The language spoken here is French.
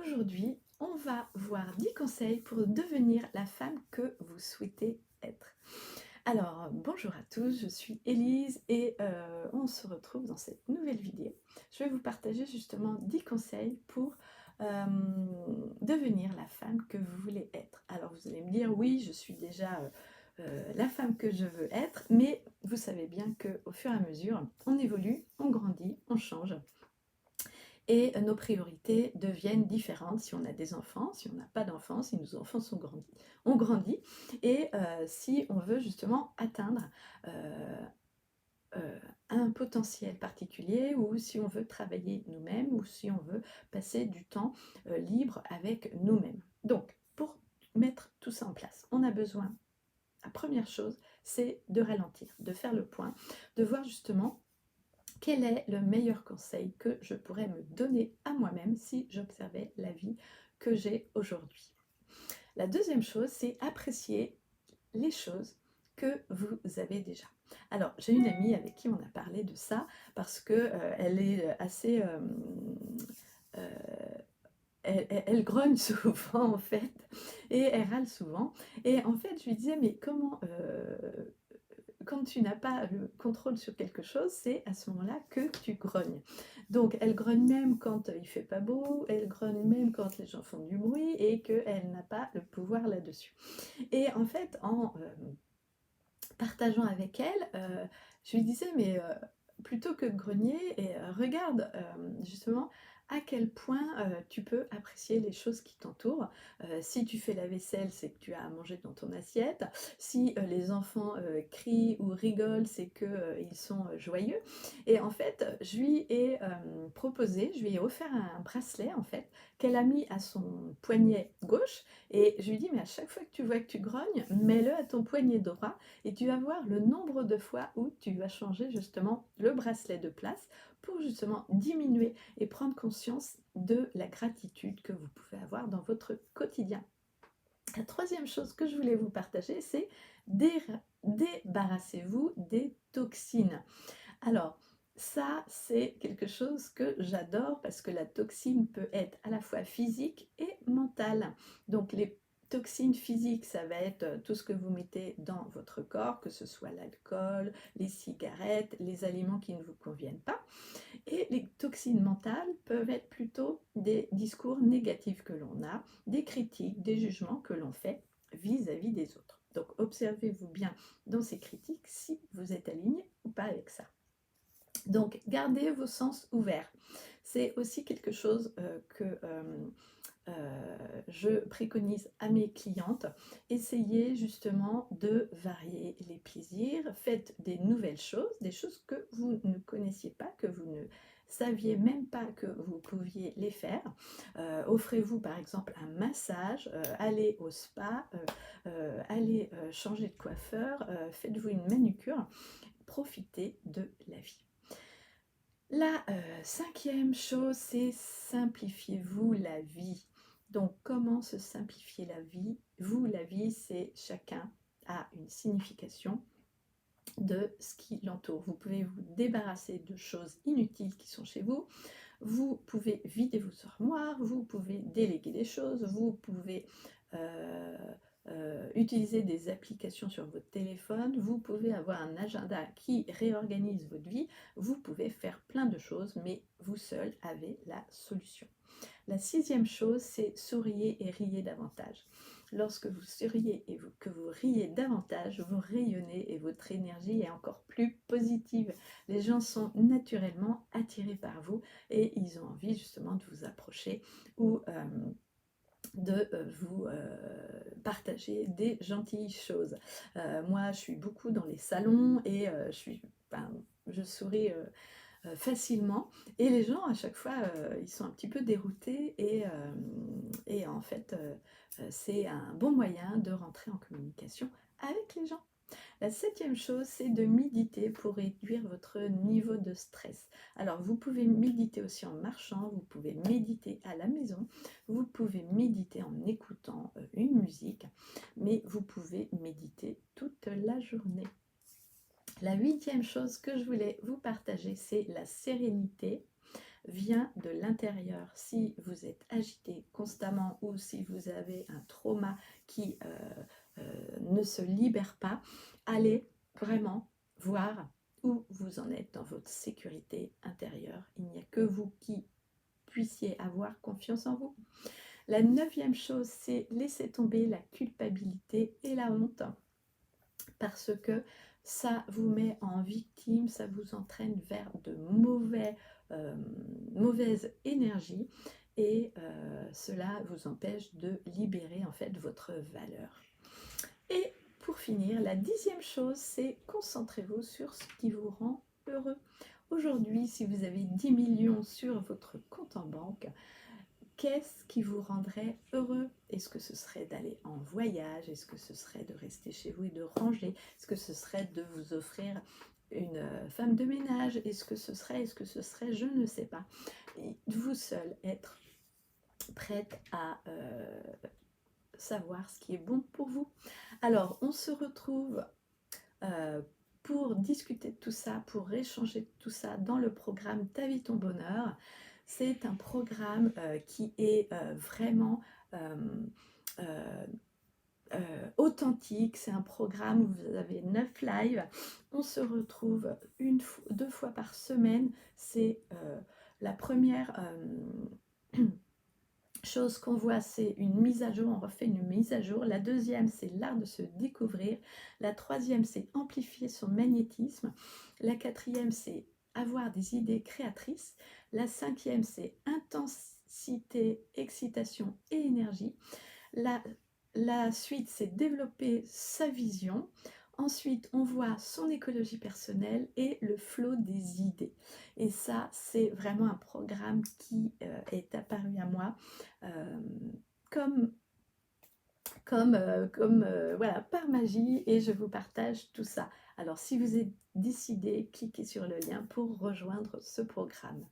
Aujourd'hui, on va voir 10 conseils pour devenir la femme que vous souhaitez être. Alors, bonjour à tous, je suis Élise et on se retrouve dans cette nouvelle vidéo. Je vais vous partager justement 10 conseils pour devenir la femme que vous voulez être. Alors, vous allez me dire, oui, je suis déjà la femme que je veux être, mais vous savez bien qu'au fur et à mesure, on évolue, on grandit, on change et nos priorités deviennent différentes si on a des enfants, si on n'a pas d'enfants, si nos enfants sont grandis, on grandit, et si on veut justement atteindre euh, un potentiel particulier, ou si on veut travailler nous-mêmes, ou si on veut passer du temps libre avec nous-mêmes. Donc, pour mettre tout ça en place, on a besoin, la première chose, c'est de ralentir, de faire le point, de voir justement quel est le meilleur conseil que je pourrais me donner à moi-même si j'observais la vie que j'ai aujourd'hui. La deuxième chose, c'est apprécier les choses que vous avez déjà. Alors, j'ai une amie avec qui on a parlé de ça parce que elle est assez... euh, elle grogne souvent en fait, et elle râle souvent. Et en fait, je lui disais, mais comment quand tu n'as pas le contrôle sur quelque chose, c'est à ce moment-là que tu grognes. Donc elle grogne même quand il fait pas beau, elle grogne même quand les gens font du bruit et qu'elle n'a pas le pouvoir là-dessus. Et en fait, en partageant avec elle, je lui disais, mais plutôt que de grogner, et regarde justement à quel point tu peux apprécier les choses qui t'entourent. Si tu fais la vaisselle, c'est que tu as à manger dans ton assiette. Si les enfants crient ou rigolent, c'est qu'ils sont joyeux. Et en fait, je lui ai proposé, je lui ai offert un bracelet en fait, qu'elle a mis à son poignet gauche. Et je lui dis, mais à chaque fois que tu vois que tu grognes, mets-le à ton poignet droit, et tu vas voir le nombre de fois où tu vas changer justement le bracelet de place pour justement diminuer et prendre conscience de la gratitude que vous pouvez avoir dans votre quotidien. La troisième chose que je voulais vous partager, c'est débarrassez-vous des toxines. Alors, ça, c'est quelque chose que j'adore parce que la toxine peut être à la fois physique et mentale. Donc, les toxines physiques, ça va être tout ce que vous mettez dans votre corps, que ce soit l'alcool, les cigarettes, les aliments qui ne vous conviennent pas. Et les toxines mentales peuvent être plutôt des discours négatifs que l'on a, des critiques, des jugements que l'on fait vis-à-vis des autres. Donc, observez-vous bien dans ces critiques si vous êtes aligné ou pas avec ça. Donc, gardez vos sens ouverts. C'est aussi quelque chose que je préconise à mes clientes. Essayez justement de varier les plaisirs. Faites des nouvelles choses, des choses que vous ne connaissiez pas, que vous ne saviez même pas que vous pouviez les faire. Offrez-vous par exemple un massage, allez au spa, allez changer de coiffeur, faites-vous une manucure. Profitez de la vie. La cinquième chose, c'est simplifiez-vous la vie. Donc, comment se simplifier la vie? Vous, la vie, c'est chacun a une signification de ce qui l'entoure. Vous pouvez vous débarrasser de choses inutiles qui sont chez vous. Vous pouvez vider vos armoires, vous pouvez déléguer des choses, vous pouvez utiliser des applications sur votre téléphone, vous pouvez avoir un agenda qui réorganise votre vie, vous pouvez faire plein de choses, mais vous seul avez la solution. La sixième chose, c'est souriez et riez davantage. Lorsque vous souriez et que vous riez davantage, vous rayonnez et votre énergie est encore plus positive. Les gens sont naturellement attirés par vous et ils ont envie justement de vous approcher ou de vous partager des gentilles choses. Moi, je suis beaucoup dans les salons et je souris facilement, et les gens à chaque fois ils sont un petit peu déroutés, et en fait c'est un bon moyen de rentrer en communication avec les gens. La septième chose, c'est de méditer pour réduire votre niveau de stress. Alors, vous pouvez méditer aussi en marchant, vous pouvez méditer à la maison, vous pouvez méditer en écoutant une musique, mais vous pouvez méditer toute la journée. La huitième chose que je voulais vous partager, c'est la sérénité vient de l'intérieur. Si vous êtes agité, constamment ou si vous avez un trauma qui ne se libère pas, allez vraiment voir où vous en êtes dans votre sécurité intérieure. Il n'y a que vous qui puissiez avoir confiance en vous. La 9e chose, c'est laisser tomber la culpabilité et la honte, parce que ça vous met en victime, ça vous entraîne vers de mauvaises énergies et cela vous empêche de libérer en fait votre valeur. Et pour finir, la 10e chose, c'est concentrez-vous sur ce qui vous rend heureux. Aujourd'hui, si vous avez 10 millions sur votre compte en banque, qu'est-ce qui vous rendrait heureux? Est-ce que ce serait d'aller en voyage? Est-ce que ce serait de rester chez vous et de ranger? Est-ce que ce serait de vous offrir une femme de ménage? Est-ce que ce serait, je ne sais pas. Et vous seul être prête à savoir ce qui est bon pour vous. Alors, on se retrouve pour discuter de tout ça, pour échanger de tout ça dans le programme Ta vie, ton bonheur. C'est un programme qui est vraiment authentique. C'est un programme où vous avez 9 lives. On se retrouve 2 fois par semaine. C'est la première chose qu'on voit, c'est une mise à jour, on refait une mise à jour. La deuxième, c'est l'art de se découvrir. La troisième, c'est amplifier son magnétisme. La quatrième, c'est avoir des idées créatrices. La cinquième, c'est intensité, excitation et énergie. La suite, c'est développer sa vision. Ensuite, on voit son écologie personnelle et le flot des idées. Et ça, c'est vraiment un programme qui est apparu à moi voilà, par magie, et je vous partage tout ça. Alors, si vous êtes décidé, cliquez sur le lien pour rejoindre ce programme.